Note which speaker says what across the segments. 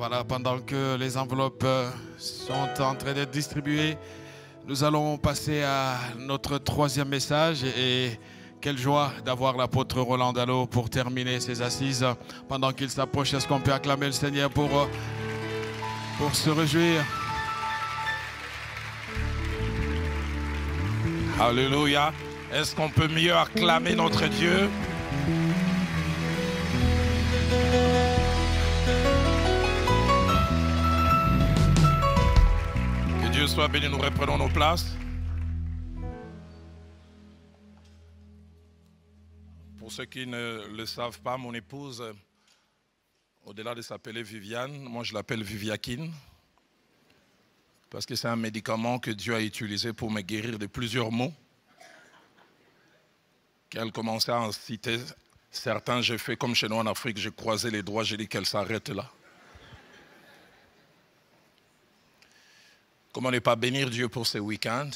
Speaker 1: Voilà, pendant que les enveloppes sont en train d'être distribuées, nous allons passer à notre troisième message. Et quelle joie d'avoir l'apôtre Roland Dallot pour terminer ses assises. Pendant qu'il s'approche, est-ce qu'on peut acclamer le Seigneur pour se réjouir?
Speaker 2: Alléluia. Est-ce qu'on peut mieux acclamer notre Dieu? Que Dieu soit béni, nous reprenons nos places. Pour ceux qui ne le savent pas, mon épouse, au-delà de s'appeler Viviane, moi je l'appelle Viviakine, parce que c'est un médicament que Dieu a utilisé pour me guérir de plusieurs maux. Qu'elle commençait à en citer certains, j'ai fait comme chez nous en Afrique, j'ai croisé les doigts, j'ai dit qu'elle s'arrête là. Comment ne pas bénir Dieu pour ce week-end?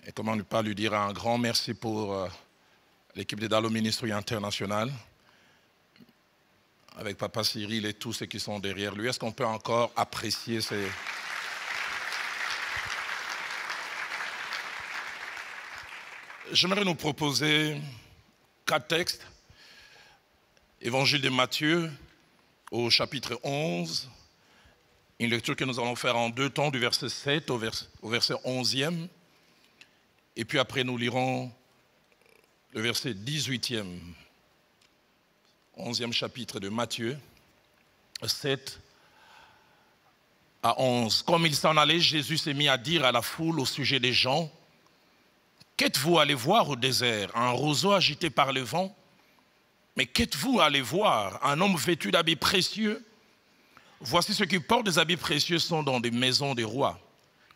Speaker 2: Et comment ne pas lui dire un grand merci pour l'équipe de Dallot Ministry International, avec Papa Cyril et tous ceux qui sont derrière lui. Est-ce qu'on peut encore apprécier ces... J'aimerais nous proposer 4 textes. Évangile de Matthieu au chapitre 11. Une lecture que nous allons faire en 2 temps, du verset 7 au verset 11e. Et puis après nous lirons le verset 18e. 11e chapitre de Matthieu, 7 à 11. Comme il s'en allait, Jésus s'est mis à dire à la foule au sujet des gens: qu'êtes-vous allé voir au désert? Un roseau agité par le vent? Mais qu'êtes-vous allé voir? Un homme vêtu d'habits précieux? Voici ceux qui portent des habits précieux sont dans des maisons des rois.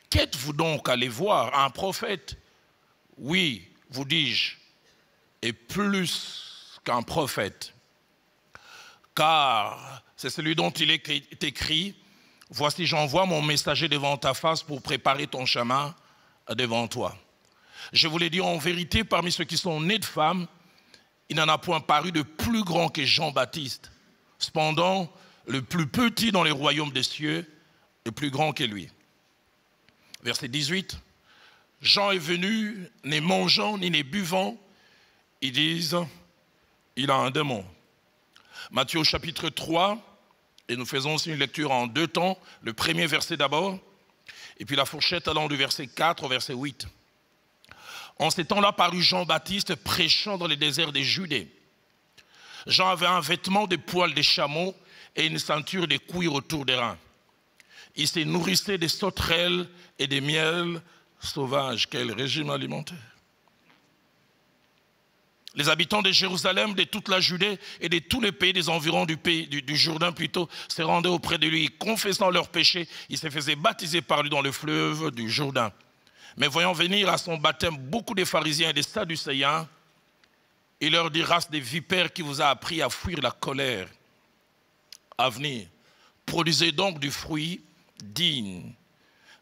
Speaker 2: Qu'êtes-vous donc allé voir? Un prophète? Oui, vous dis-je, et plus qu'un prophète. Car c'est celui dont il est écrit: voici, j'envoie mon messager devant ta face pour préparer ton chemin devant toi. Je vous l'ai dit en vérité, parmi ceux qui sont nés de femmes, il n'en a point paru de plus grand que Jean-Baptiste. Cependant, le plus petit dans les royaumes des cieux est plus grand que lui. Verset 18. Jean est venu, ne mangeant ni ne buvant. Ils disent: il a un démon. Matthieu au chapitre 3, et nous faisons aussi une lecture en 2 temps. Le premier verset d'abord, et puis la fourchette allant du verset 4 au verset 8. En ces temps-là parut Jean-Baptiste prêchant dans les déserts de Judée. Jean avait un vêtement de poils de chameau et une ceinture de cuir autour des reins. Il se nourrissait des sauterelles et des miels sauvages. Quel régime alimentaire! Les habitants de Jérusalem, de toute la Judée et de tous les pays des environs du Jourdain plutôt, se rendaient auprès de lui, confessant leurs péchés. Ils se faisaient baptiser par lui dans le fleuve du Jourdain. Mais voyant venir à son baptême beaucoup de pharisiens et des sadducéens, il leur dit: race des vipères, qui vous a appris à fuir la colère à venir. Produisez donc du fruit digne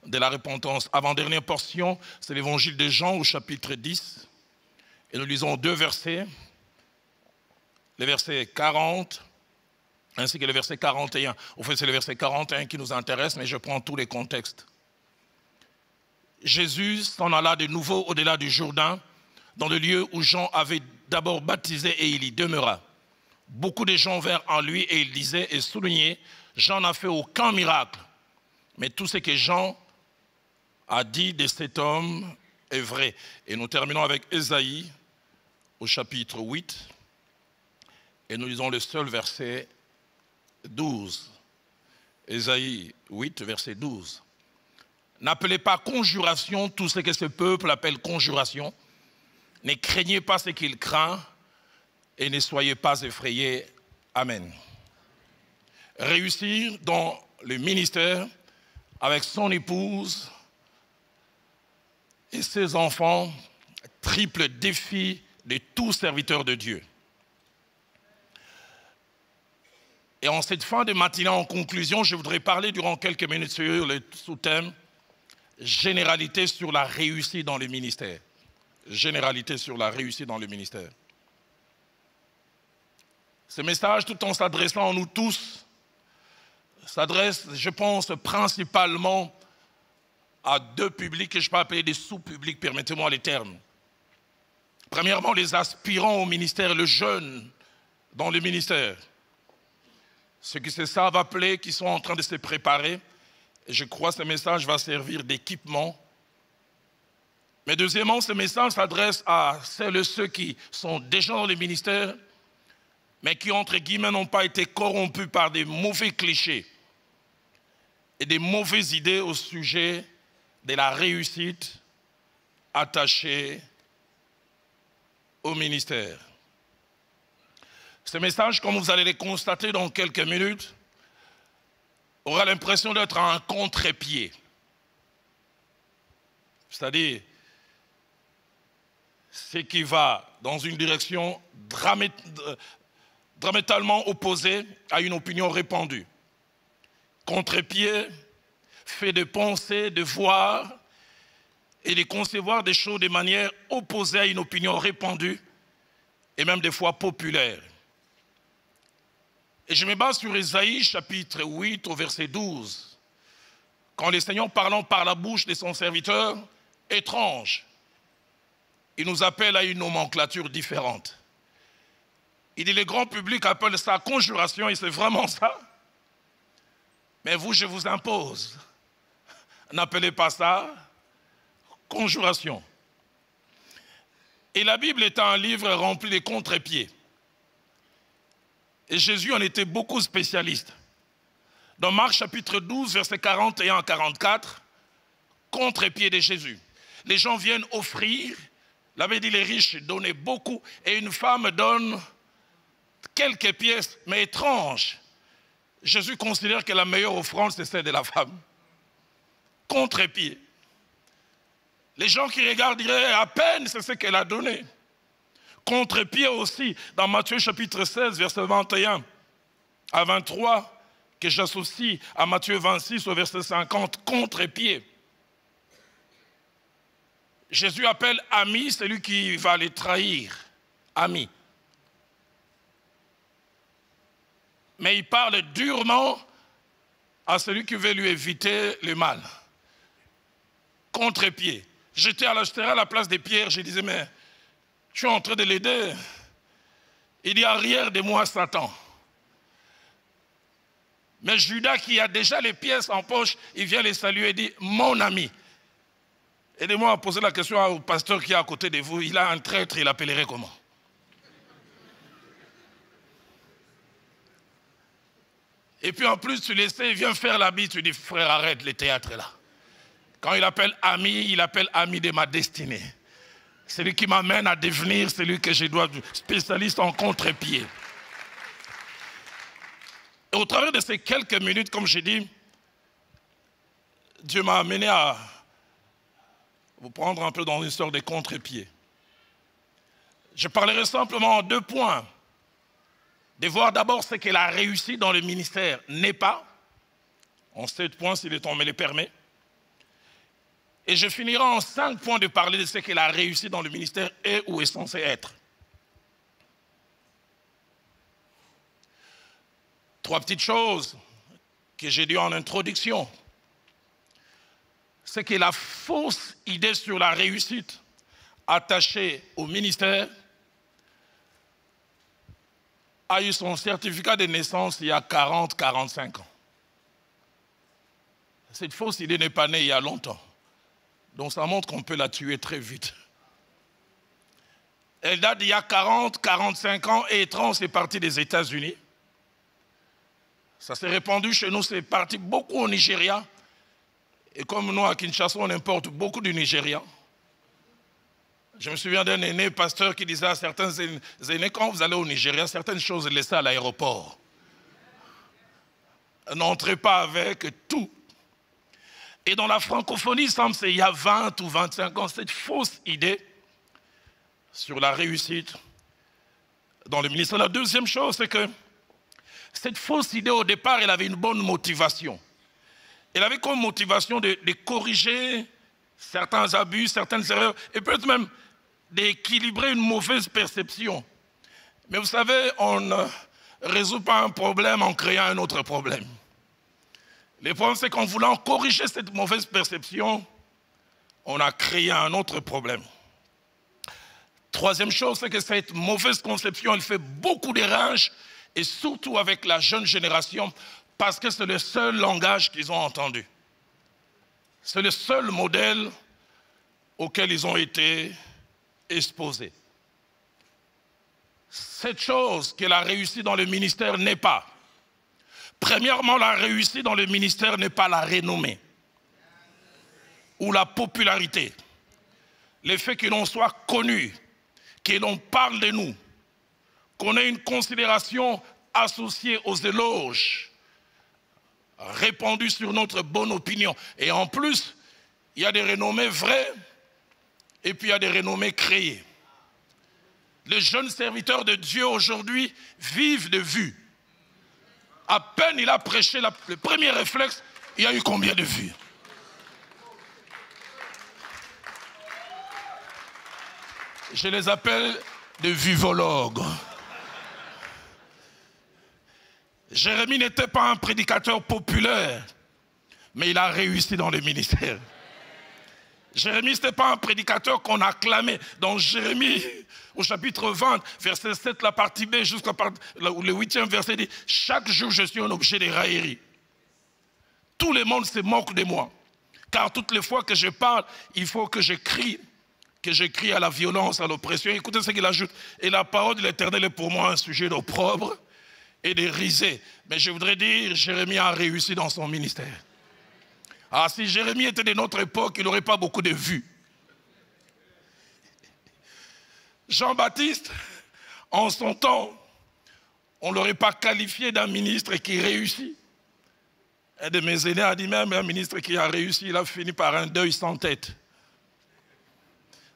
Speaker 2: de la repentance. Avant-dernière portion, c'est l'évangile de Jean au chapitre 10. Et nous lisons 2 versets, les versets 40 ainsi que le verset 41. En fait, c'est le verset 41 qui nous intéresse, mais je prends tous les contextes. Jésus s'en alla de nouveau au-delà du Jourdain, dans le lieu où Jean avait d'abord baptisé, et il y demeura. Beaucoup de gens vinrent en lui et il disait et soulignait: Jean n'a fait aucun miracle, mais tout ce que Jean a dit de cet homme est vrai. Et nous terminons avec Ésaïe au chapitre 8, et nous lisons le seul verset 12. Ésaïe 8, verset 12. N'appelez pas conjuration tout ce que ce peuple appelle conjuration. Ne craignez pas ce qu'il craint et ne soyez pas effrayés. Amen. Réussir dans le ministère avec son épouse et ses enfants, triple défi de tout serviteur de Dieu. Et en cette fin de matinée, en conclusion, je voudrais parler durant quelques minutes sur le sous-thème généralité sur la réussite dans le ministère. Généralité sur la réussite dans le ministère. Ce message, tout en s'adressant à nous tous, s'adresse, je pense, principalement à deux publics que je peux appeler des sous-publics, permettez-moi les termes. Premièrement, les aspirants au ministère, le jeune dans le ministère. Ceux qui se savent appeler, qui sont en train de se préparer. Et je crois que ce message va servir d'équipement. Mais deuxièmement, ce message s'adresse à celles et ceux qui sont déjà dans le ministère, mais qui, entre guillemets, n'ont pas été corrompus par des mauvais clichés et des mauvaises idées au sujet de la réussite attachée au ministère. Ce message, comme vous allez le constater dans quelques minutes, aura l'impression d'être un contre-pied. C'est-à-dire, ce qui va dans une direction diamétralement opposée à une opinion répandue. Contre-pied, fait de penser, de voir et de concevoir des choses de manière opposée à une opinion répandue et même des fois populaire. Et je me base sur Ésaïe chapitre 8 au verset 12. Quand le Seigneur parlant par la bouche de son serviteur étrange, il nous appelle à une nomenclature différente. Il dit, le grand public appelle ça conjuration, et c'est vraiment ça. Mais vous, je vous impose, n'appelez pas ça conjuration. Et la Bible est un livre rempli de contre-pieds. Et Jésus en était beaucoup spécialiste. Dans Marc chapitre 12, versets 41 à 44, contre-pied de Jésus. Les gens viennent offrir, l'avait dit les riches donnaient beaucoup, et une femme donne quelques pièces, mais étranges. Jésus considère que la meilleure offrande, c'est celle de la femme. Contre-pied. Les gens qui regardent diraient, à peine c'est ce qu'elle a donné. Contre-pied aussi, dans Matthieu chapitre 16, verset 21 à 23, que j'associe à Matthieu 26 au verset 50, contre-pied. Jésus appelle ami celui qui va les trahir, ami. Mais il parle durement à celui qui veut lui éviter le mal. Contre-pied. J'étais à la place des pierres, je disais, mais je suis en train de l'aider. Il dit, arrière de moi, Satan. Mais Judas, qui a déjà les pièces en poche, il vient les saluer et dit, mon ami. Aidez-moi à poser la question au pasteur qui est à côté de vous. Il a un traître, il l'appellerait comment? Et puis en plus, tu l'essaies, il vient faire la bise, tu dis, frère, arrête, le théâtre est là. Quand il appelle ami de ma destinée. Celui qui m'amène à devenir celui que je dois être, spécialiste en contre-pied. Et au travers de ces quelques minutes, comme j'ai dit, Dieu m'a amené à vous prendre un peu dans une sorte de contre-pied. Je parlerai simplement en 2 points. De voir d'abord ce qu'elle a réussi dans le ministère n'est pas. En 7 points, si le temps me le permet. Et je finirai en 5 points de parler de ce qu'elle a réussi dans le ministère et où est censé être. 3 petites choses que j'ai dit en introduction. C'est que la fausse idée sur la réussite attachée au ministère a eu son certificat de naissance il y a 40-45 ans. Cette fausse idée n'est pas née il y a longtemps. Donc ça montre qu'on peut la tuer très vite. Elle date d'il y a 40-45 ans et étrange, c'est parti des États-Unis. Ça s'est répandu chez nous, c'est parti beaucoup au Nigeria. Et comme nous à Kinshasa, on importe beaucoup du Nigeria. Je me souviens d'un aîné pasteur qui disait à certains aînés, quand vous allez au Nigeria, certaines choses laissez à l'aéroport. N'entrez pas avec tout. Et dans la francophonie, il semble qu'il y a 20 ou 25 ans, cette fausse idée sur la réussite dans le ministère. La deuxième chose, c'est que cette fausse idée, au départ, elle avait une bonne motivation. Elle avait comme motivation de corriger certains abus, certaines erreurs, et peut-être même d'équilibrer une mauvaise perception. Mais vous savez, on ne résout pas un problème en créant un autre problème. Le problème, c'est qu'en voulant corriger cette mauvaise perception, on a créé un autre problème. Troisième chose, c'est que cette mauvaise conception, elle fait beaucoup d'errages, et surtout avec la jeune génération, parce que c'est le seul langage qu'ils ont entendu. C'est le seul modèle auquel ils ont été exposés. Cette chose qu'elle a réussi dans le ministère n'est pas. Premièrement, la réussite dans le ministère n'est pas la renommée ou la popularité. Le fait que l'on soit connu, que l'on parle de nous, qu'on ait une considération associée aux éloges, répandue sur notre bonne opinion. Et en plus, il y a des renommées vraies et puis il y a des renommées créées. Les jeunes serviteurs de Dieu aujourd'hui vivent de vues. À peine il a prêché le premier réflexe, il y a eu combien de vues? Je les appelle des vuvologues. Jérémie n'était pas un prédicateur populaire, mais il a réussi dans le ministère. Jérémie, ce n'était pas un prédicateur qu'on acclamait. Dans Jérémie, au chapitre 20, verset 7, la partie B, jusqu'au le 8e verset dit « Chaque jour, je suis un objet de raillerie. Tout le monde se moque de moi. Car toutes les fois que je parle, il faut que je crie à la violence, à l'oppression. » Écoutez ce qu'il ajoute. « Et la parole de l'Éternel est pour moi un sujet d'opprobre et de risée. » Mais je voudrais dire, Jérémie a réussi dans son ministère. Ah, si Jérémie était de notre époque, il n'aurait pas beaucoup de vues. Jean-Baptiste, en son temps, on ne l'aurait pas qualifié d'un ministre qui réussit. Un de mes aînés a dit même un ministre qui a réussi, il a fini par un deuil sans tête.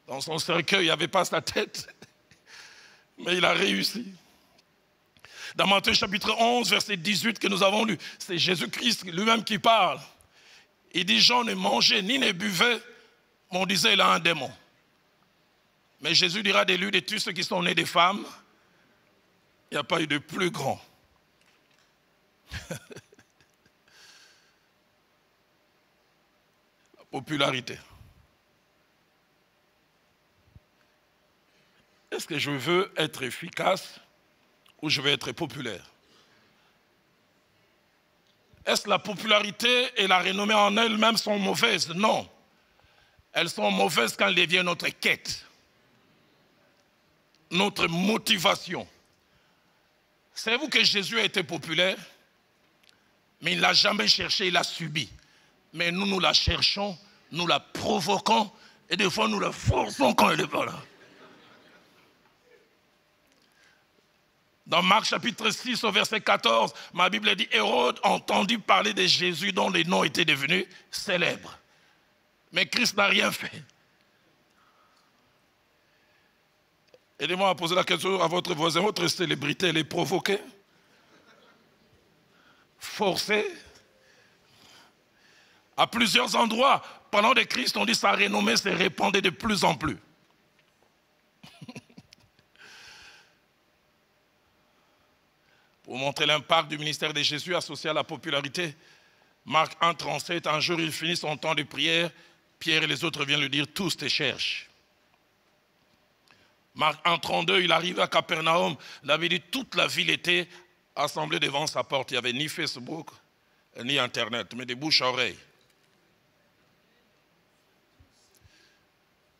Speaker 2: Dans son cercueil, il n'y avait pas sa tête, mais il a réussi. Dans Matthieu chapitre 11, verset 18 que nous avons lu, c'est Jésus-Christ lui-même qui parle. Il dit, Jean ne mangeait ni ne buvait, mais on disait, il a un démon. Mais Jésus dira de lui, de tous ceux qui sont nés des femmes, il n'y a pas eu de plus grand. La popularité. Est-ce que je veux être efficace ou je veux être populaire? Est-ce que la popularité et la renommée en elles-mêmes sont mauvaises? Non. Elles sont mauvaises quand elles deviennent notre quête, notre motivation. Savez-vous que Jésus a été populaire? Mais il ne l'a jamais cherché, il l'a subi. Mais nous, nous la cherchons, nous la provoquons et des fois nous la forçons quand elle n'est pas là. Dans Marc chapitre 6 au verset 14, ma Bible dit, Hérode a entendu parler de Jésus dont les noms étaient devenus célèbres. Mais Christ n'a rien fait. Aidez-moi à poser la question à votre voisin, votre célébrité, elle est provoquée, forcée. À plusieurs endroits, pendant que Christ, on dit sa renommée s'est répandue de plus en plus. Pour montrer l'impact du ministère de Jésus associé à la popularité, Marc 1, 37, un jour il finit son temps de prière, Pierre et les autres viennent lui dire, tous te cherchent. Marc 1, 32, il arrive à Capernaum, il avait dit, toute la ville était assemblée devant sa porte. Il n'y avait ni Facebook, ni Internet, mais des bouches à oreilles.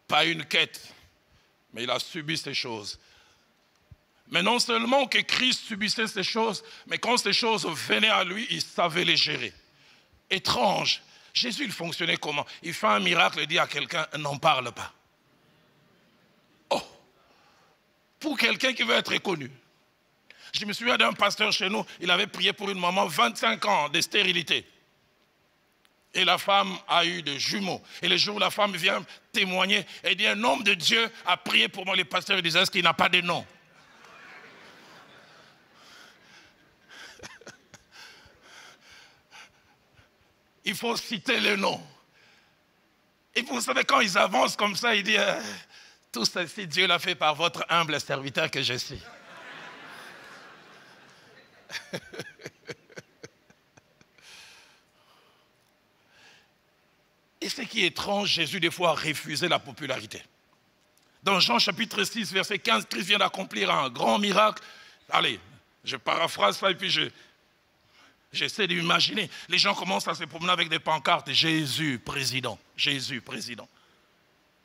Speaker 2: Pas une quête, mais il a subi ces choses. Mais non seulement que Christ subissait ces choses, mais quand ces choses venaient à lui, il savait les gérer. Étrange. Jésus, il fonctionnait comment? Il fait un miracle et dit à quelqu'un, n'en parle pas. Oh! Pour quelqu'un qui veut être reconnu. Je me souviens d'un pasteur chez nous, il avait prié pour une maman, 25 ans de stérilité. Et la femme a eu des jumeaux. Et le jour où la femme vient témoigner, elle dit, un homme de Dieu a prié pour moi. Les pasteurs disaient, est-ce qu'il n'a pas de nom? Il faut citer le nom. Et vous savez, quand ils avancent comme ça, ils disent, tout ceci, Dieu l'a fait par votre humble serviteur que je suis. Et ce qui est étrange, Jésus des fois a refusé la popularité. Dans Jean chapitre 6, verset 15, Christ vient d'accomplir un grand miracle. Allez, je paraphrase ça et puis j'essaie d'imaginer. Les gens commencent à se promener avec des pancartes. Jésus, président. Jésus, président.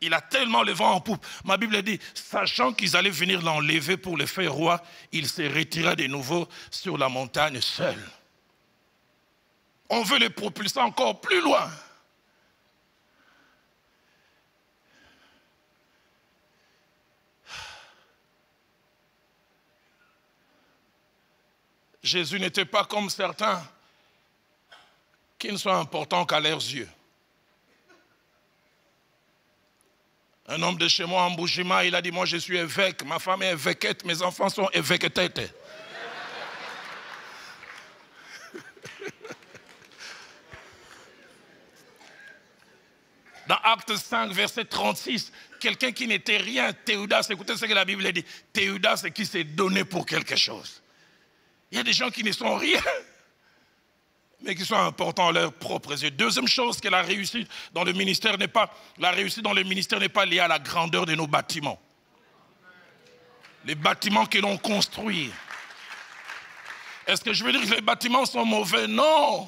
Speaker 2: Il a tellement le vent en poupe. Ma Bible dit, sachant qu'ils allaient venir l'enlever pour le faire roi, il se retira de nouveau sur la montagne seul. On veut les propulser encore plus loin. Jésus n'était pas comme certains qui ne sont importants qu'à leurs yeux. Un homme de chez moi en Boujima, il a dit, moi je suis évêque, ma femme est évêquette, mes enfants sont évêquetettes. Dans Acte 5, verset 36, quelqu'un qui n'était rien, Théodas, écoutez ce que la Bible dit, Théodas, c'est qui s'est donné pour quelque chose. Il y a des gens qui ne sont rien, mais qui sont importants à leurs propres yeux. Deuxième chose, que la réussite dans le ministère n'est pas liée à la grandeur de nos bâtiments. Les bâtiments que l'on construit. Est-ce que je veux dire que les bâtiments sont mauvais? Non.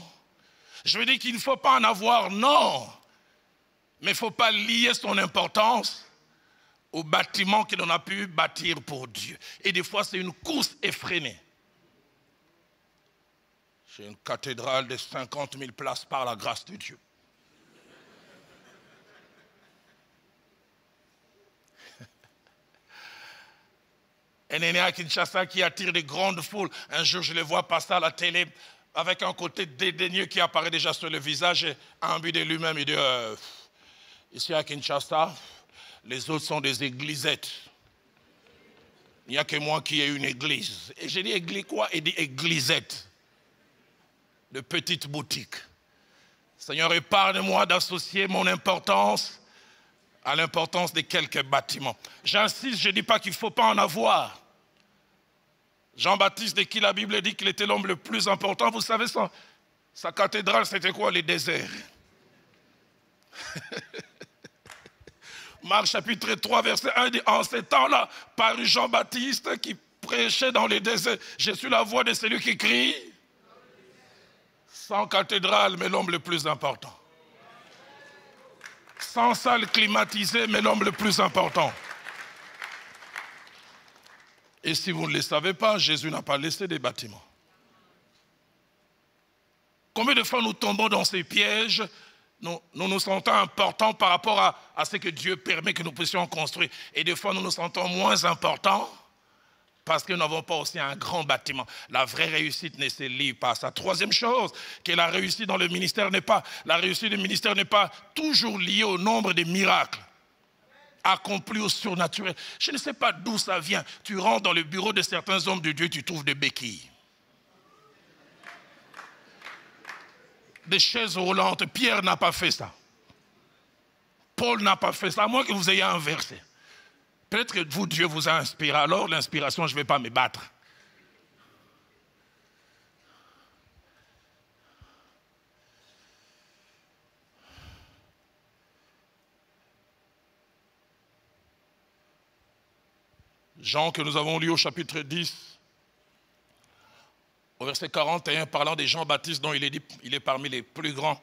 Speaker 2: Je veux dire qu'il ne faut pas en avoir? Non. Mais il ne faut pas lier son importance au bâtiment que l'on a pu bâtir pour Dieu. Et des fois, c'est une course effrénée. J'ai une cathédrale de 50 000 places par la grâce de Dieu. Un aîné à Kinshasa qui attire des grandes foules. Un jour, je le vois passer à la télé avec un côté dédaigneux qui apparaît déjà sur le visage et imbu de lui-même. Il dit, ici à Kinshasa, les autres sont des églisettes. Il n'y a que moi qui ai une église. Et j'ai dit, église quoi? Il dit, églisette. De petites boutiques. Seigneur, épargne-moi d'associer mon importance à l'importance de quelques bâtiments. J'insiste, je ne dis pas qu'il ne faut pas en avoir. Jean-Baptiste, de qui la Bible dit qu'il était l'homme le plus important, vous savez, sa cathédrale, c'était quoi? Les déserts. Marc chapitre 3, verset 1 dit, en ces temps-là, parut Jean-Baptiste qui prêchait dans les déserts. Je suis la voix de celui qui crie. Sans cathédrale, mais l'homme le plus important. Sans salle climatisée, mais l'homme le plus important. Et si vous ne le savez pas, Jésus n'a pas laissé des bâtiments. Combien de fois nous tombons dans ces pièges, nous nous sentons importants par rapport à ce que Dieu permet que nous puissions construire. Et des fois, nous nous sentons moins importants parce que nous n'avons pas aussi un grand bâtiment. La vraie réussite ne se lie pas à ça. Troisième chose, que la réussite dans le ministère n'est pas toujours liée au nombre de miracles accomplis au surnaturel. Je ne sais pas d'où ça vient. Tu rentres dans le bureau de certains hommes de Dieu, tu trouves des béquilles. Des chaises roulantes. Pierre n'a pas fait ça. Paul n'a pas fait ça, à moins que vous ayez inversé. Peut-être que vous, Dieu vous a inspiré. Alors, l'inspiration, je ne vais pas me battre. Jean, que nous avons lu au chapitre 10, au verset 41, parlant de Jean-Baptiste, dont il est dit, il est parmi les plus grands.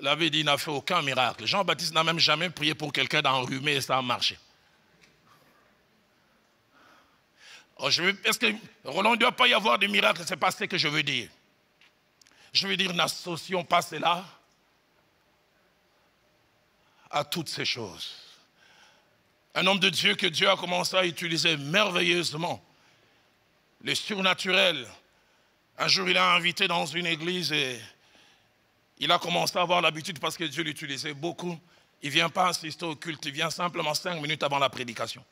Speaker 2: Il avait dit, il n'a fait aucun miracle. Jean-Baptiste n'a même jamais prié pour quelqu'un d'enrhumé et ça a marché. Est-ce que, Roland, il ne doit pas y avoir de miracle? Ce n'est pas ce que je veux dire. Je veux dire, n'associons pas cela à toutes ces choses. Un homme de Dieu que Dieu a commencé à utiliser merveilleusement, le surnaturel. Un jour, il a invité dans une église et il a commencé à avoir l'habitude, parce que Dieu l'utilisait beaucoup. Il ne vient pas assister au culte, il vient simplement 5 minutes avant la prédication.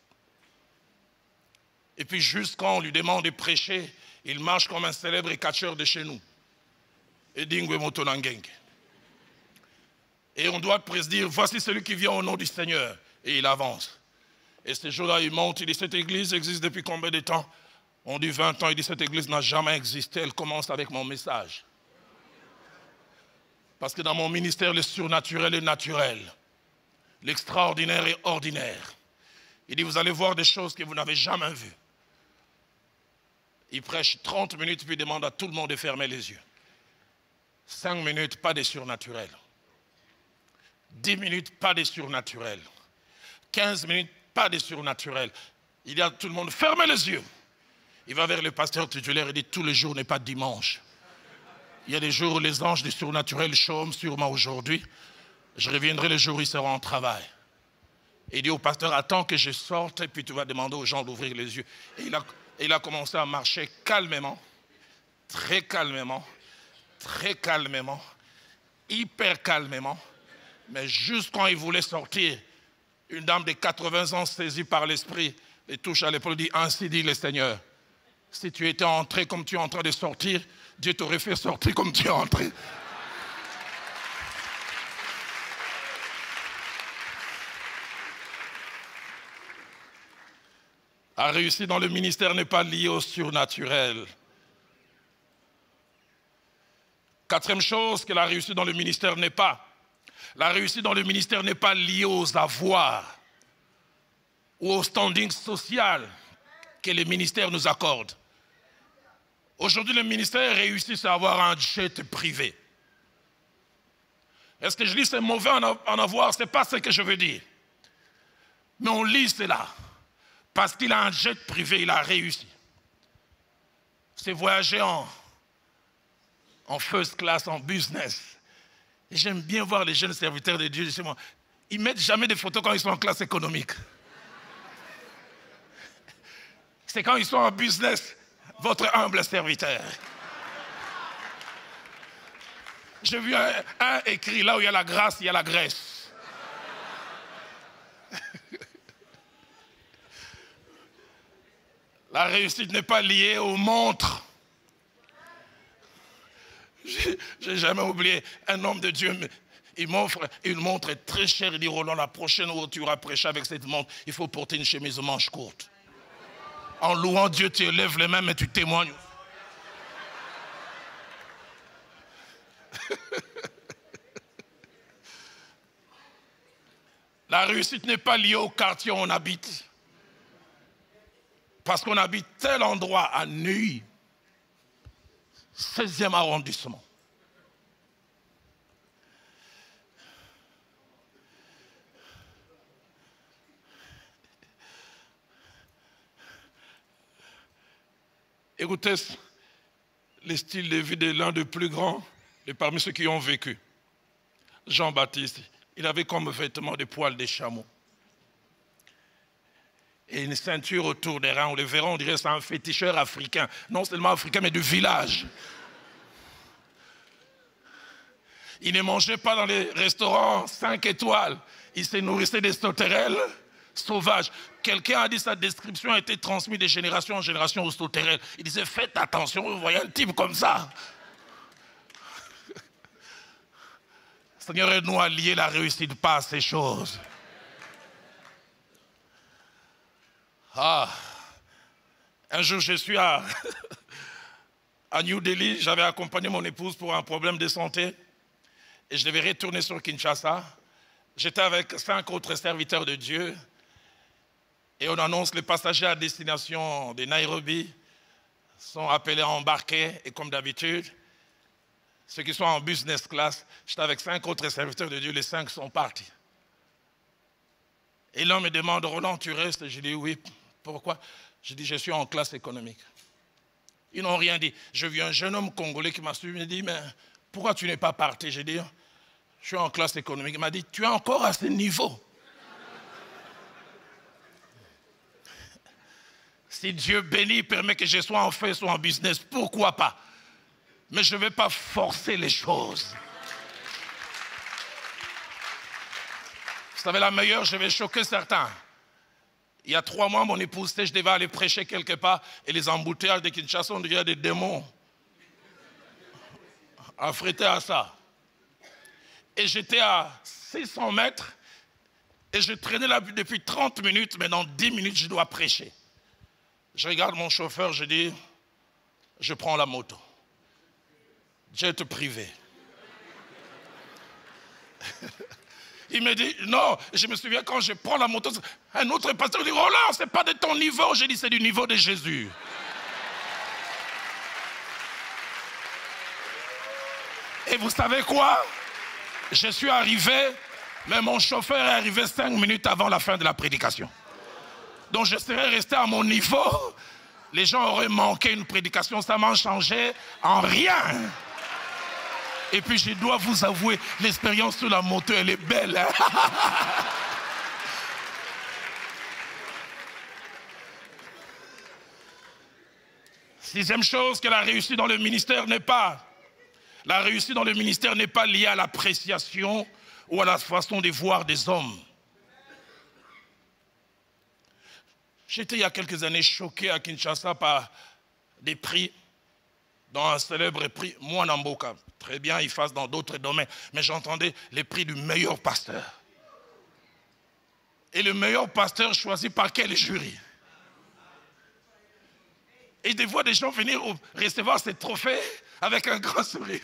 Speaker 2: Et puis juste quand on lui demande de prêcher, il marche comme un célèbre catcheur de chez nous. Et Dingwe Motonangeng. Et on doit presque dire, voici celui qui vient au nom du Seigneur. Et il avance. Et ce jour-là, il monte, il dit, cette église existe depuis combien de temps? On dit 20 ans, il dit, cette église n'a jamais existé, elle commence avec mon message. Parce que dans mon ministère, le surnaturel est naturel. L'extraordinaire est ordinaire. Il dit, vous allez voir des choses que vous n'avez jamais vues. Il prêche 30 minutes, puis il demande à tout le monde de fermer les yeux. 5 minutes, pas de surnaturel. 10 minutes, pas de surnaturel. 15 minutes, pas de surnaturel. Il dit à tout le monde, fermez les yeux. Il va vers le pasteur titulaire et dit, tous les jours n'est pas dimanche. Il y a des jours où les anges du surnaturel chôment sûrement aujourd'hui. Je reviendrai le jour où ils seront en travail. Et il dit au pasteur, attends que je sorte et puis tu vas demander aux gens d'ouvrir les yeux. Et il a commencé à marcher calmement, très calmement, hyper calmement. Mais juste quand il voulait sortir, une dame de 80 ans saisie par l'esprit, les touche à l'épaule et dit, ainsi dit le Seigneur. Si tu étais entré comme tu es en train de sortir, Dieu t'aurait fait sortir comme tu es entré. La réussite dans le ministère n'est pas liée au surnaturel. Quatrième chose que la réussite dans le ministère n'est pas. La réussite dans le ministère n'est pas liée aux avoirs ou au standing social que le ministère nous accorde. Aujourd'hui, le ministère réussit à avoir un jet privé. Est-ce que je dis c'est mauvais en avoir? Ce n'est pas ce que je veux dire. Mais on lit cela. Parce qu'il a un jet privé, il a réussi. C'est voyager en first class, en business. Et j'aime bien voir les jeunes serviteurs de Dieu chez moi. Ils ne mettent jamais des photos quand ils sont en classe économique. C'est quand ils sont en business, votre humble serviteur. J'ai vu un écrit, là où il y a la grâce, il y a la graisse. La réussite n'est pas liée aux montres. J'ai jamais oublié un homme de Dieu. Il m'offre une montre très chère. Il dit, Roland, la prochaine où tu auras prêché avec cette montre, il faut porter une chemise aux manches courtes. En louant Dieu, tu élèves les mains et tu témoignes. La réussite n'est pas liée au quartier où on habite. Parce qu'on habite tel endroit à Neuilly, 16e arrondissement. Écoutez, le style de vie de l'un des plus grands, et parmi ceux qui ont vécu, Jean-Baptiste, il avait comme vêtement des poils de chameau. Et une ceinture autour des reins, on le verra, on dirait que c'est un féticheur africain. Non seulement africain, mais du village. Il ne mangeait pas dans les restaurants 5 étoiles. Il se nourrissait des sauterelles sauvages. Quelqu'un a dit que sa description a été transmise de génération en génération aux sauterelles. Il disait, faites attention, vous voyez un type comme ça. Seigneur, aide-nous à lier la réussite pas à ces choses. Un jour, je suis à New Delhi. J'avais accompagné mon épouse pour un problème de santé. Et je devais retourner sur Kinshasa. J'étais avec 5 autres serviteurs de Dieu. Et on annonce les passagers à destination de Nairobi sont appelés à embarquer. Et comme d'habitude, ceux qui sont en business class, j'étais avec 5 autres serviteurs de Dieu. Les 5 sont partis. Et l'un me demande, Roland, tu restes? Je dis oui. Pourquoi? Je dis, je suis en classe économique. Ils n'ont rien dit. J'ai vu un jeune homme congolais qui m'a suivi, il me dit, mais pourquoi tu n'es pas parti? J'ai dit, je suis en classe économique. Il m'a dit, tu es encore à ce niveau. Si Dieu bénit, permet que je sois en fait, soit en business, pourquoi pas? Mais je ne vais pas forcer les choses. Vous savez, la meilleure, je vais choquer certains. Il y a 3 mois, mon épouse, je devais aller prêcher quelque part et les embouteillages de Kinshasa, on dirait des démons. Affrétés à ça. Et j'étais à 600 mètres et je traînais là depuis 30 minutes, mais dans 10 minutes, je dois prêcher. Je regarde mon chauffeur, je dis, je prends la moto. Jet privé. Il me dit, non, je me souviens quand je prends la moto, un autre pasteur dit, oh là, c'est pas de ton niveau. J'ai dit, c'est du niveau de Jésus. Et vous savez quoi? Je suis arrivé, mais mon chauffeur est arrivé 5 minutes avant la fin de la prédication. Donc je serais resté à mon niveau. Les gens auraient manqué une prédication, ça m'a changé en rien. Et puis je dois vous avouer, l'expérience sur la moto, elle est belle. Hein? Sixième chose que la réussite dans le ministère n'est pas. La réussite dans le ministère n'est pas liée à l'appréciation ou à la façon de voir des hommes. J'étais il y a quelques années choqué à Kinshasa par des prix, dans un célèbre prix, Mwanamboka. Très bien, il fasse dans d'autres domaines. Mais j'entendais les prix du meilleur pasteur. Et le meilleur pasteur choisi par quel jury? Et je vois des gens venir recevoir ces trophées avec un grand sourire.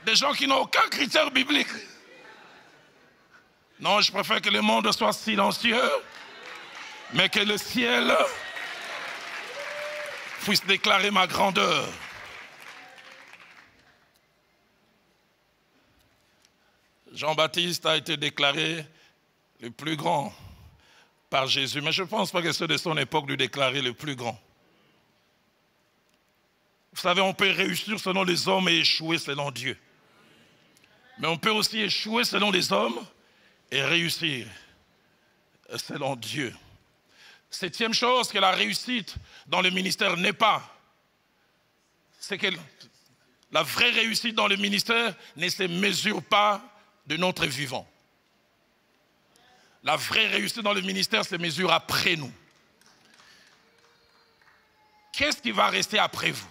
Speaker 2: Des gens qui n'ont aucun critère biblique. Non, je préfère que le monde soit silencieux, mais que le ciel puisse déclarer ma grandeur. Jean-Baptiste a été déclaré le plus grand par Jésus, mais je ne pense pas que ceux de son époque lui déclaraient le plus grand. Vous savez, on peut réussir selon les hommes et échouer selon Dieu. Mais on peut aussi échouer selon les hommes et réussir selon Dieu. Septième chose que la réussite dans le ministère n'est pas, c'est que la vraie réussite dans le ministère ne se mesure pas de notre vivant. La vraie réussite dans le ministère se mesure après nous. Qu'est-ce qui va rester après vous?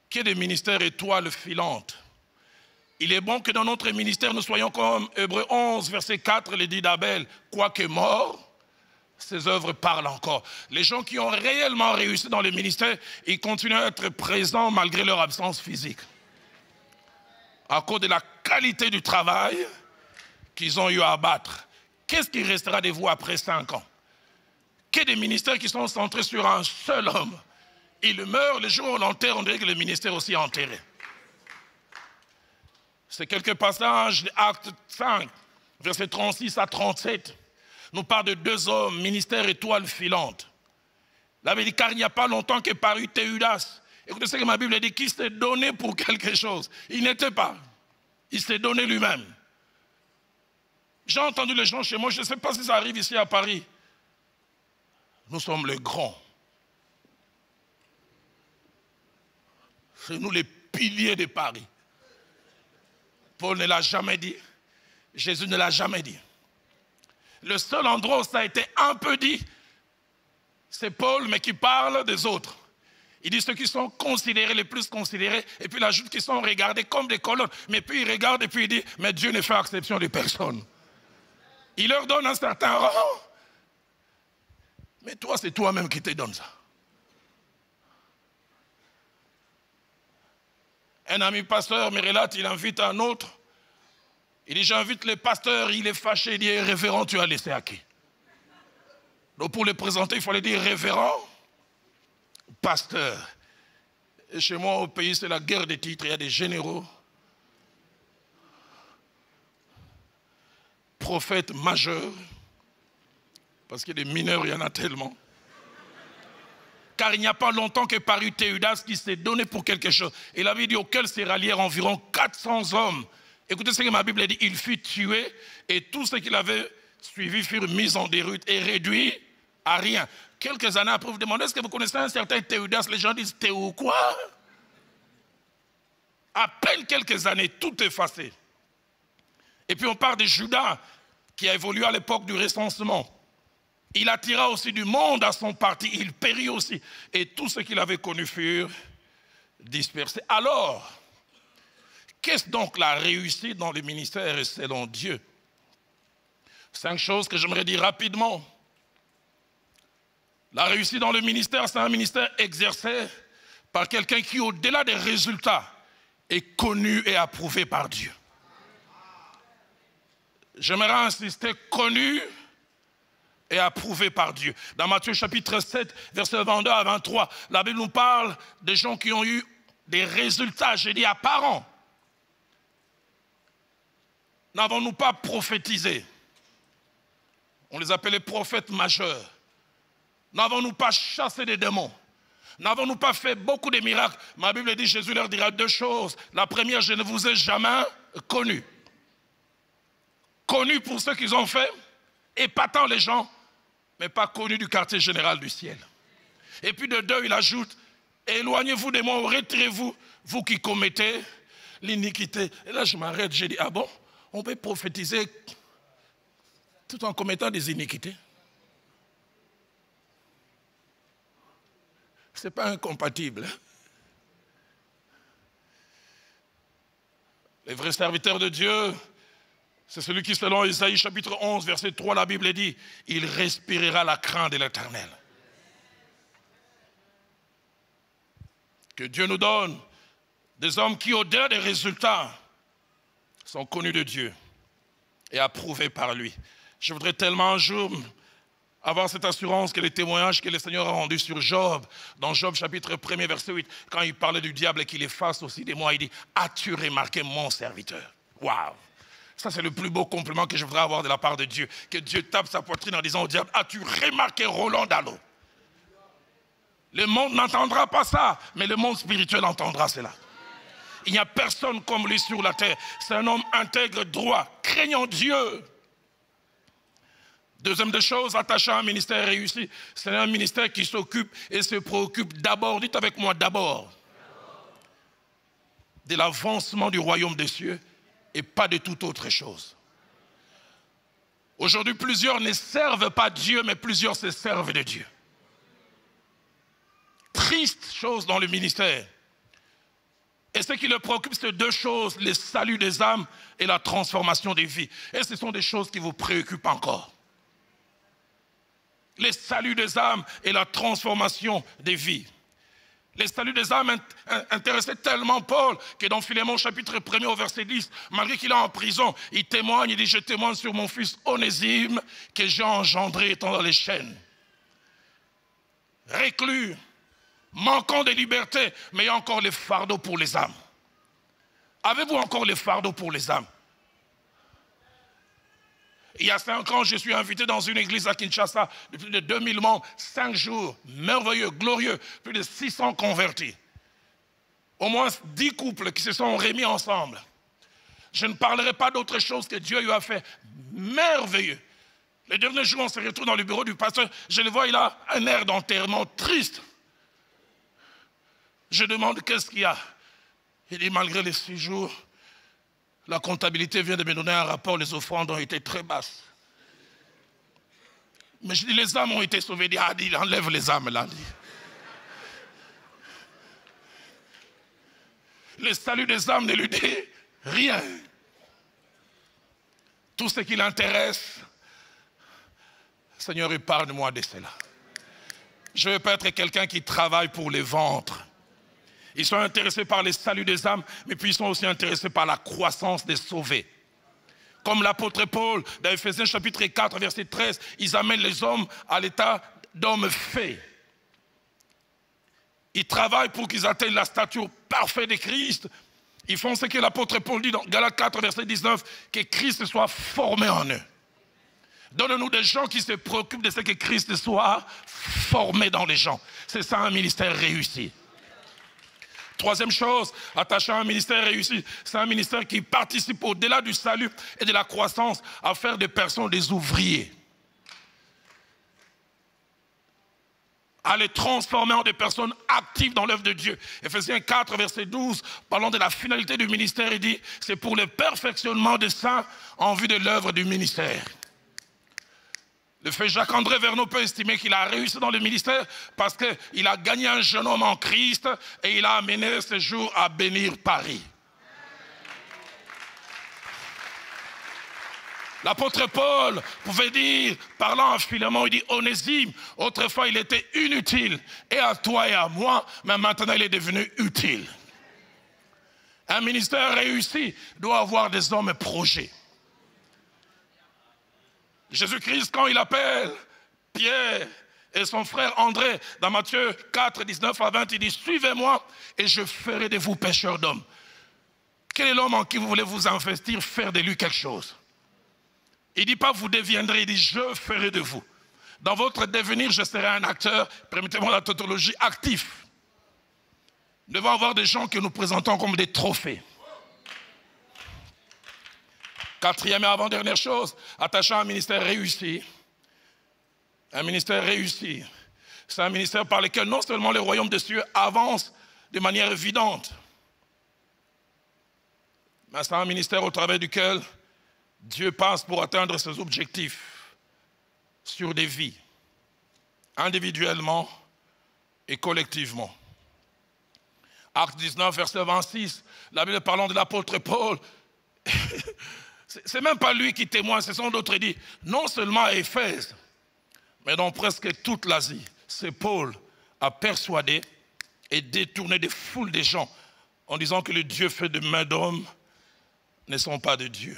Speaker 2: Quel des ministères étoiles filantes? Il est bon que dans notre ministère, nous soyons comme Hébreux 11, verset 4, le dit d'Abel, quoique mort, ses œuvres parlent encore. Les gens qui ont réellement réussi dans le ministère, ils continuent à être présents malgré leur absence physique. À cause de la qualité du travail qu'ils ont eu à abattre. Qu'est-ce qui restera de vous après 5 ans? Que des ministères qui sont centrés sur un seul homme. Il meurt, le jour où on l'enterre, on dirait que le ministère aussi est enterré. C'est quelques passages d'Actes 5, versets 36 à 37, nous parle de 2 hommes, ministère étoile filante. La Bible dit, car il n'y a pas longtemps que parut Théudas. Écoutez ce que ma Bible dit, qui s'est donné pour quelque chose. Il n'était pas. Il s'est donné lui-même. J'ai entendu les gens chez moi, je ne sais pas si ça arrive ici à Paris. Nous sommes les grands. C'est nous les piliers de Paris. Paul ne l'a jamais dit. Jésus ne l'a jamais dit. Le seul endroit où ça a été un peu dit, c'est Paul, mais qui parle des autres. Il dit ceux qui sont considérés, les plus considérés, et puis il ajoute qu'ils sont regardés comme des colonnes. Mais puis il regarde et puis il dit, mais Dieu ne fait exception de personne. Il leur donne un certain rang. Mais toi, c'est toi-même qui te donne ça. Un ami pasteur me relate, il invite un autre. Il dit, j'invite le pasteur, il est fâché, il dit, révérend, tu as laissé à qui? Donc pour le présenter, il fallait dire révérend, pasteur. Et chez moi au pays, c'est la guerre des titres, il y a des généraux, prophètes majeurs, parce que des mineurs, il y en a tellement. Car il n'y a pas longtemps que parut Théudas qui s'est donné pour quelque chose. Et la Bible dit auquel se rallièrent environ 400 hommes. Écoutez ce que ma Bible dit, il fut tué et tous ceux qui l'avaient suivi furent mis en déroute et réduits à rien. Quelques années après, vous demandez, est-ce que vous connaissez un certain Théudas? Les gens disent, Théo quoi? À peine quelques années, tout effacé. Et puis on parle de Judas, qui a évolué à l'époque du recensement. Il attira aussi du monde à son parti, il périt aussi. Et tous ceux qu'il avait connus furent dispersés. Alors, qu'est-ce donc la réussite dans le ministère selon Dieu? 5 choses que j'aimerais dire rapidement. La réussite dans le ministère, c'est un ministère exercé par quelqu'un qui, au-delà des résultats, est connu et approuvé par Dieu. J'aimerais insister, connu et approuvé par Dieu. Dans Matthieu chapitre 7, versets 22 à 23, la Bible nous parle des gens qui ont eu des résultats, j'ai dit apparents. N'avons-nous pas prophétisé? On les appelait prophètes majeurs. N'avons-nous pas chassé des démons? N'avons-nous pas fait beaucoup de miracles? Ma Bible dit, Jésus leur dira deux choses. La première, je ne vous ai jamais connu. Connu pour ce qu'ils ont fait, épatant les gens, mais pas connu du quartier général du ciel. Et puis de deux, il ajoute, éloignez-vous de moi, retirez-vous, vous qui commettez l'iniquité. Et là, je m'arrête, j'ai dit, ah bon, on peut prophétiser tout en commettant des iniquités? Ce n'est pas incompatible. Les vrais serviteurs de Dieu, c'est celui qui, selon Isaïe chapitre 11, verset 3, la Bible dit, il respirera la crainte de l'Éternel. Que Dieu nous donne des hommes qui, au-delà des résultats, sont connus de Dieu et approuvés par lui. Je voudrais tellement un jour avoir cette assurance que les témoignages que le Seigneur a rendus sur Job, dans Job chapitre 1, verset 8, quand il parlait du diable et qu'il efface aussi des moi, il dit, as-tu remarqué mon serviteur? Waouh! Ça, c'est le plus beau compliment que je voudrais avoir de la part de Dieu. Que Dieu tape sa poitrine en disant au diable, as-tu remarqué Roland Dallot? Le monde n'entendra pas ça, mais le monde spirituel entendra cela. Il n'y a personne comme lui sur la terre. C'est un homme intègre, droit, craignant Dieu. Deuxième des choses, attaché à un ministère réussi, c'est un ministère qui s'occupe et se préoccupe d'abord, dites avec moi d'abord, de l'avancement du royaume des cieux et pas de toute autre chose. Aujourd'hui, plusieurs ne servent pas Dieu, mais plusieurs se servent de Dieu. Triste chose dans le ministère. Et ce qui le préoccupe, c'est deux choses, le salut des âmes et la transformation des vies. Et ce sont des choses qui vous préoccupent encore. Le salut des âmes et la transformation des vies. Le salut des âmes intéressait tellement Paul que dans Philémon chapitre 1 au verset 10, malgré qu'il est en prison, il témoigne, il dit, je témoigne sur mon fils Onésime que j'ai engendré étant dans les chaînes. Réclus, manquant de liberté, mais il y a encore les fardeaux pour les âmes. Avez-vous encore les fardeaux pour les âmes? Il y a 5 ans, je suis invité dans une église à Kinshasa, de plus de 2000 membres, 5 jours, merveilleux, glorieux, plus de 600 convertis. Au moins 10 couples qui se sont remis ensemble. Je ne parlerai pas d'autre chose que Dieu lui a fait merveilleux. Le dernier jour, on se retrouve dans le bureau du pasteur, je le vois, il a un air d'enterrement triste. Je demande qu'est-ce qu'il y a. Il dit, malgré les 6 jours, la comptabilité vient de me donner un rapport, les offrandes ont été très basses. Mais je dis, les âmes ont été sauvées. Il dit, enlève les âmes là. Le salut des âmes ne lui dit rien. Tout ce qui l'intéresse, Seigneur, épargne-moi de cela. Je ne veux pas être quelqu'un qui travaille pour les ventres. Ils sont intéressés par les saluts des âmes, mais puis ils sont aussi intéressés par la croissance des sauvés. Comme l'apôtre Paul, dans Ephésiens chapitre 4, verset 13, ils amènent les hommes à l'état d'hommes faits. Ils travaillent pour qu'ils atteignent la stature parfaite de Christ. Ils font ce que l'apôtre Paul dit dans Galates 4, verset 19, que Christ soit formé en eux. Donne-nous des gens qui se préoccupent de ce que Christ soit formé dans les gens. C'est ça un ministère réussi. Troisième chose, attaché à un ministère réussi, c'est un ministère qui participe au-delà du salut et de la croissance à faire des personnes des ouvriers. À les transformer en des personnes actives dans l'œuvre de Dieu. Ephésiens 4, verset 12, parlant de la finalité du ministère, il dit, c'est pour le perfectionnement des saints en vue de l'œuvre du ministère. Le fait Jacques-André Verneau peut estimer qu'il a réussi dans le ministère parce qu'il a gagné un jeune homme en Christ et il a amené ce jour à bénir Paris. L'apôtre Paul pouvait dire, parlant à Philémon, il dit, Onésime, autrefois il était inutile, et à toi et à moi, mais maintenant il est devenu utile. Un ministère réussi doit avoir des hommes projets. Jésus-Christ, quand il appelle Pierre et son frère André, dans Matthieu 4, 19 à 20, il dit « Suivez-moi et je ferai de vous pêcheurs d'hommes ». Quel est l'homme en qui vous voulez vous investir, faire de lui quelque chose? Il ne dit pas « vous deviendrez », il dit « je ferai de vous ». Dans votre devenir, je serai un acteur, permettez-moi la tautologie, actif. Nous devons avoir des gens que nous présentons comme des trophées. Quatrième et avant-dernière chose, attachant un ministère réussi. Un ministère réussi, c'est un ministère par lequel non seulement le royaume des cieux avance de manière évidente, mais c'est un ministère au travers duquel Dieu passe pour atteindre ses objectifs sur des vies, individuellement et collectivement. Acte 19, verset 26, la Bible parlant de l'apôtre Paul, c'est même pas lui qui témoigne, ce sont d'autres qui disent, non seulement à Éphèse, mais dans presque toute l'Asie, c'est Paul a persuadé et détourné des foules de gens en disant que les dieux faits de main d'homme ne sont pas de Dieu.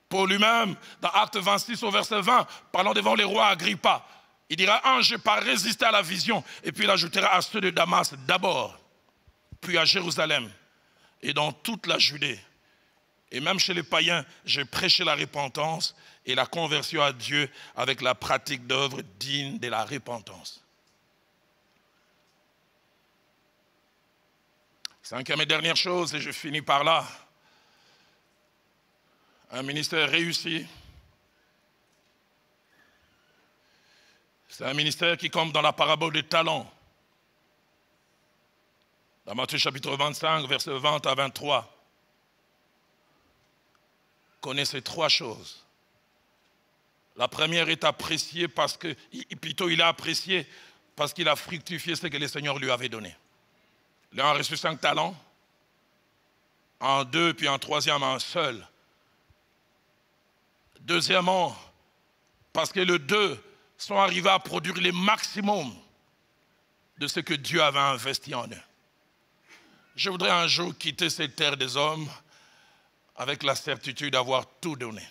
Speaker 2: Paul lui-même, dans Acte 26 au verset 20, parlant devant les rois Agrippa, il dira, je n'ai pas résisté à la vision, et puis il ajoutera à ceux de Damas d'abord, puis à Jérusalem, et dans toute la Judée. Et même chez les païens, j'ai prêché la repentance et la conversion à Dieu avec la pratique d'œuvres dignes de la repentance. Cinquième et dernière chose, et je finis par là. Un ministère réussi. C'est un ministère qui, comme dans la parabole des talents, dans Matthieu chapitre 25, versets 20 à 23, connaît ces trois choses. La première est appréciée parce que, plutôt il a apprécié parce qu'il a fructifié ce que le Seigneur lui avait donné. L'un a reçu 5 talents, un 2, puis un troisième, un seul. Deuxièmement, parce que les 2 sont arrivés à produire le maximum de ce que Dieu avait investi en eux. Je voudrais un jour quitter cette terre des hommes avec la certitude d'avoir tout donné.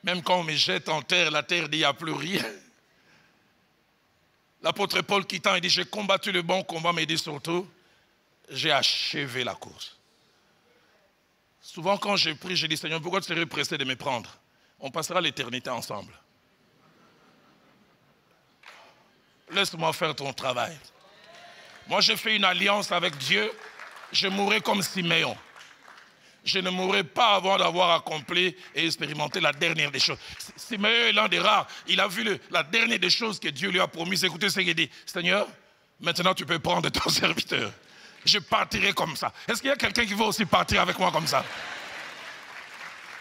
Speaker 2: Même quand on me jette en terre, la terre dit il n'y a plus rien. L'apôtre Paul quittant, il dit j'ai combattu le bon combat, mais il dit surtout j'ai achevé la course. Souvent quand je prie, je dis Seigneur, pourquoi tu serais pressé de me prendre? On passera l'éternité ensemble. Laisse-moi faire ton travail. Moi j'ai fait une alliance avec Dieu, je mourrai comme Siméon. Je ne mourrai pas avant d'avoir accompli et expérimenté la dernière des choses. Siméon est l'un des rares. Il a vu la dernière des choses que Dieu lui a promis. Écoutez ce qu'il dit. Seigneur, maintenant tu peux prendre ton serviteur. Je partirai comme ça. Est-ce qu'il y a quelqu'un qui veut aussi partir avec moi comme ça?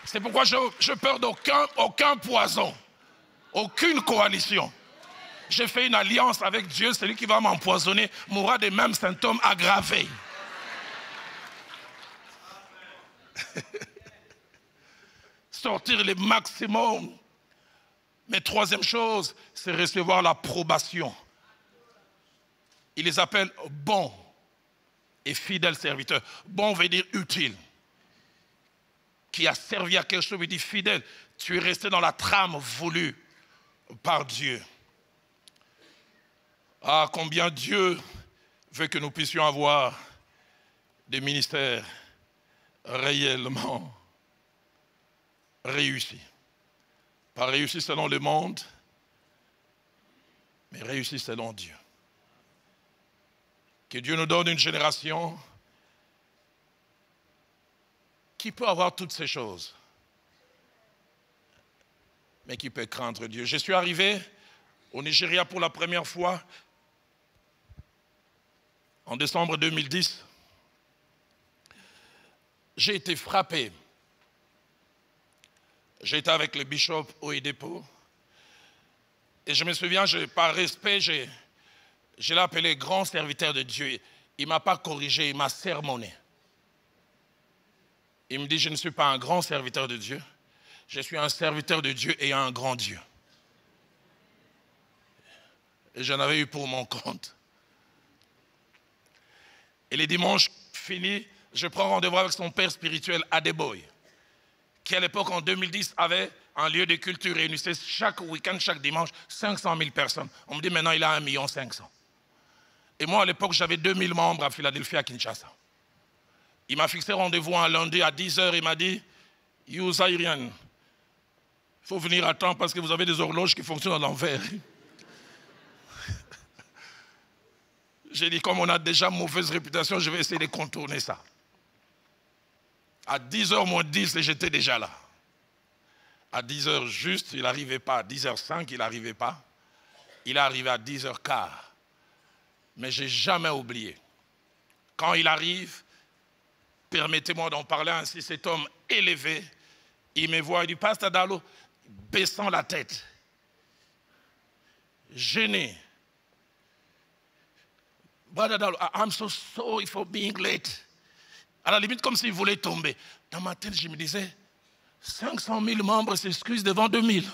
Speaker 2: C'est pourquoi je peur d'aucun poison, aucune coalition. J'ai fait une alliance avec Dieu. Celui qui va m'empoisonner mourra des mêmes symptômes aggravés. Sortir le maximum. Mais troisième chose, c'est recevoir l'approbation. Il les appelle bons et fidèles serviteurs. Bon veut dire utile. Qui a servi à quelque chose veut dire fidèle. Tu es resté dans la trame voulue par Dieu. Ah, combien Dieu veut que nous puissions avoir des ministères réellement réussi. Pas réussi selon le monde, mais réussi selon Dieu. Que Dieu nous donne une génération qui peut avoir toutes ces choses, mais qui peut craindre Dieu. Je suis arrivé au Nigeria pour la première fois en décembre 2010. J'ai été frappé. J'étais avec le bishop Oyedepo. Et je me souviens, par respect, je l'ai appelé grand serviteur de Dieu. Il ne m'a pas corrigé, il m'a sermonné. Il me dit, je ne suis pas un grand serviteur de Dieu. Je suis un serviteur de Dieu et un grand Dieu. Et j'en avais eu pour mon compte. Et les dimanches, fini, je prends rendez-vous avec son père spirituel, Adeboy, qui à l'époque, en 2010, avait un lieu de culte réunissait chaque week-end, chaque dimanche, 500 000 personnes. On me dit maintenant, il a 1 500 000. Et moi, à l'époque, j'avais 2000 membres à Philadelphie, à Kinshasa. Il m'a fixé rendez-vous un lundi à 10h. Il m'a dit, you Zairian, il faut venir à temps parce que vous avez des horloges qui fonctionnent à l'envers. J'ai dit, comme on a déjà mauvaise réputation, je vais essayer de contourner ça. À 10h moins 10, j'étais déjà là. À 10h juste, il n'arrivait pas. À 10h05, il n'arrivait pas. Il est arrivé à 10h15. Mais je n'ai jamais oublié. Quand il arrive, permettez-moi d'en parler ainsi, cet homme élevé, il me voit, il dit, Pasteur Dallo, baissant la tête, gêné. Brother Dallo, I'm so sorry for being late. À la limite, comme s'il voulait tomber. Dans ma tête, je me disais, 500 000 membres s'excusent devant 2000.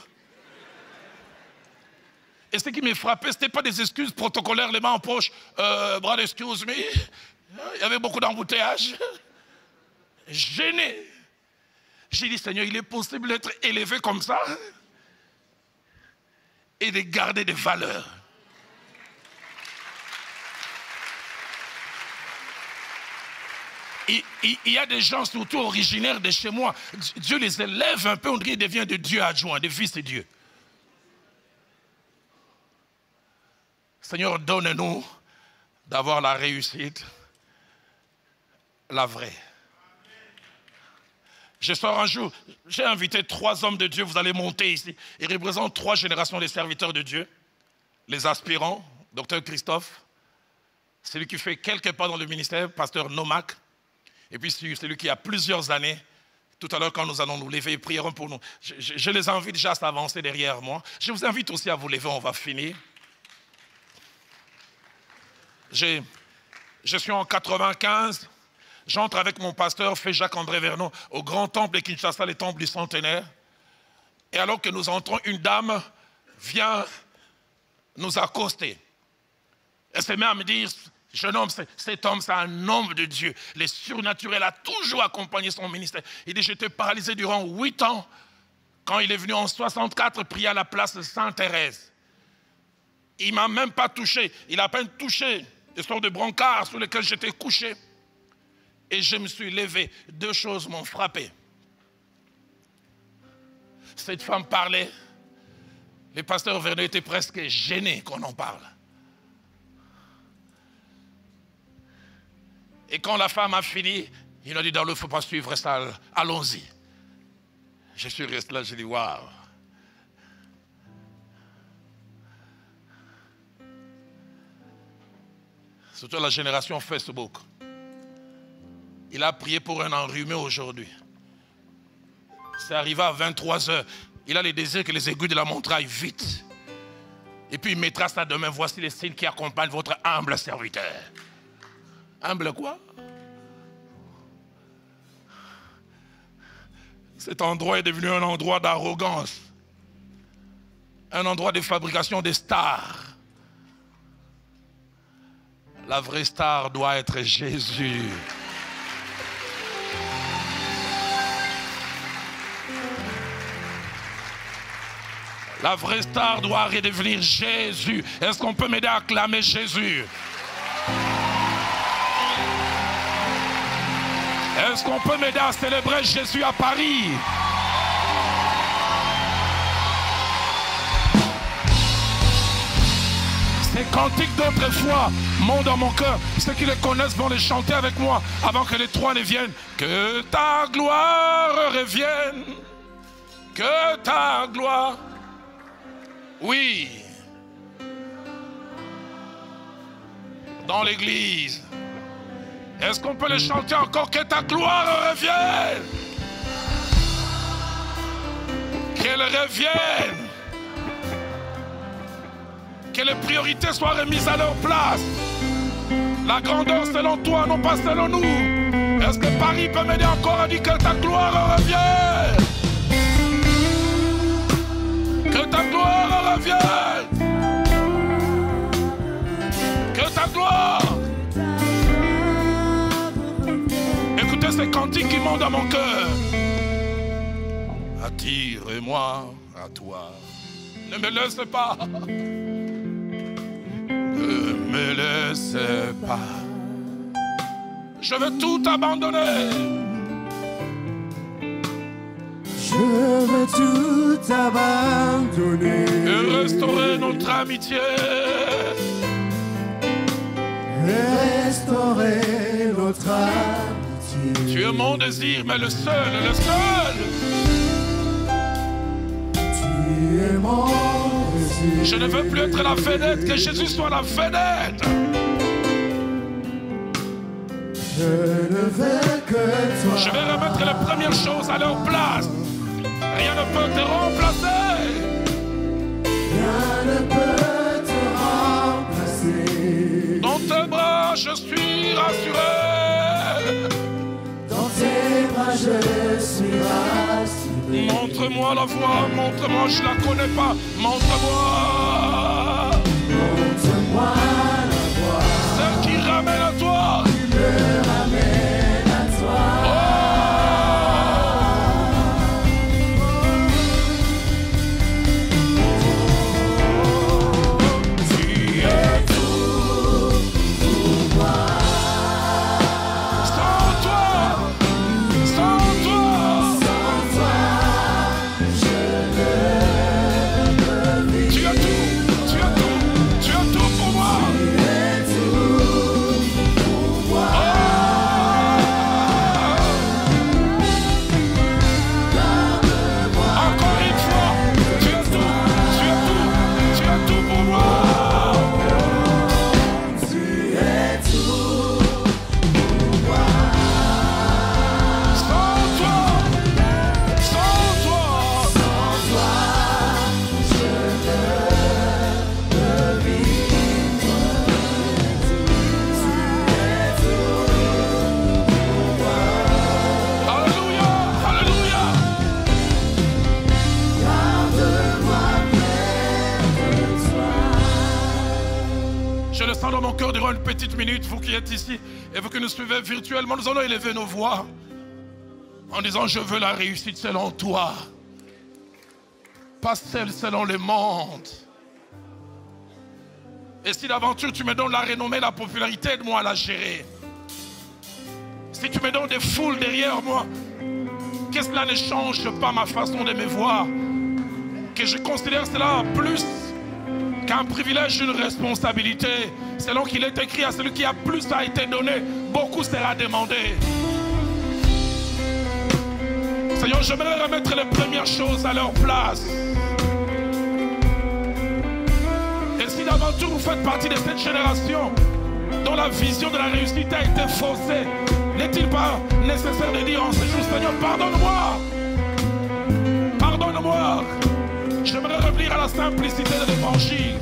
Speaker 2: Et ce qui me frappait, ce n'était pas des excuses protocolaires, les mains en poche. Brother, excuse me. Il y avait beaucoup d'embouteillages. Gêné. J'ai dit, Seigneur, il est possible d'être élevé comme ça et de garder des valeurs. Il y a des gens, surtout originaires de chez moi, Dieu les élève un peu, on dirait qu'ils deviennent de Dieu adjoint, de fils de Dieu. Seigneur, donne-nous d'avoir la réussite, la vraie. Je sors un jour, j'ai invité 3 hommes de Dieu, vous allez monter ici. Ils représentent 3 générations de serviteurs de Dieu. Les aspirants, Dr Christophe, celui qui fait quelques pas dans le ministère, pasteur Nomak, et puis celui qui a plusieurs années. Tout à l'heure, quand nous allons nous lever, prierons pour nous. Je les invite déjà à s'avancer derrière moi. Je vous invite aussi à vous lever, on va finir. Je suis en 95. J'entre avec mon pasteur, fait Jacques-André Vernon, au grand temple de Kinshasa, le temple du centenaire. Et alors que nous entrons, une dame vient nous accoster. Elle se met à me dire, jeune homme, cet homme, c'est un homme de Dieu. Le surnaturel a toujours accompagné son ministère. Il dit, j'étais paralysé durant 8 ans. Quand il est venu en 64, prier à la place de Sainte-Thérèse. Il ne m'a même pas touché. Il a à peine touché des sortes de brancards sur lesquels j'étais couché. Et je me suis levé. 2 choses m'ont frappé. Cette femme parlait. Le pasteur Vernet était presque gêné qu'on en parle. Et quand la femme a fini, il a dit, dans le, il ne faut pas suivre ça, allons-y. Je suis resté là, j'ai dit, waouh. Surtout la génération Facebook. Il a prié pour un enrhumé aujourd'hui. C'est arrivé à 23h. Il a le désir que les aiguilles de la montre aillent vite. Et puis il mettra ça demain. Voici les signes qui accompagnent votre humble serviteur. Humble quoi? Cet endroit est devenu un endroit d'arrogance. Un endroit de fabrication des stars. La vraie star doit être Jésus. La vraie star doit redevenir Jésus. Est-ce qu'on peut m'aider à acclamer Jésus? Est-ce qu'on peut m'aider à célébrer Jésus à Paris? Ces cantiques d'autrefois montent dans mon cœur. Ceux qui les connaissent vont les chanter avec moi avant que les 3 ne viennent. Que ta gloire revienne. Que ta gloire. Oui. Dans l'église. Est-ce qu'on peut les chanter encore? Que ta gloire revienne. Qu'elle revienne. Que les priorités soient remises à leur place. La grandeur selon toi, non pas selon nous. Est-ce que Paris peut m'aider encore à dire que ta gloire revienne? Que ta gloire revienne. Que ta gloire. cantique qui monte dans mon cœur. Attire-moi à toi. Ne me laisse pas. Ne me laisse pas. Je veux tout abandonner.
Speaker 3: Je veux tout abandonner.
Speaker 2: Et restaurer notre amitié.
Speaker 3: Et restaurer notre amitié.
Speaker 2: Tu es mon désir, mais le seul, le seul.
Speaker 3: Tu es mon désir.
Speaker 2: Je ne veux plus être la vedette, que Jésus soit la vedette.
Speaker 3: Je ne veux que toi.
Speaker 2: Je vais remettre les premières choses à leur place. Rien ne peut te remplacer.
Speaker 3: Rien ne peut te remplacer.
Speaker 2: Dans tes bras, je suis rassuré.
Speaker 3: Dans tes bras, je suis rassuré.
Speaker 2: Montre-moi la voie, montre-moi, je la connais pas. Montre-moi.
Speaker 3: Montre-moi la voie.
Speaker 2: Celle qui ramène à toi.
Speaker 3: Qui me ramène à toi. Dans mon cœur, durant une petite minute, vous qui êtes ici et vous qui nous suivez virtuellement, nous allons élever nos voix en disant: je veux la réussite selon toi, pas celle selon le monde. Et si d'aventure tu me donnes la renommée, la popularité, aide-moi à la gérer. Si tu me donnes des foules derrière moi, que cela ne change pas ma façon de me voir, que je considère cela plus qu'un privilège, une responsabilité. Selon qu'il est écrit, à celui qui a plus a été donné, beaucoup sera demandé. Seigneur, j'aimerais remettre les premières choses à leur place. Et si d'aventure vous faites partie de cette génération dont la vision de la réussite a été faussée, n'est-il pas nécessaire de dire en ce jour: Seigneur, pardonne-moi. Pardonne-moi. J'aimerais revenir à la simplicité de l'évangile.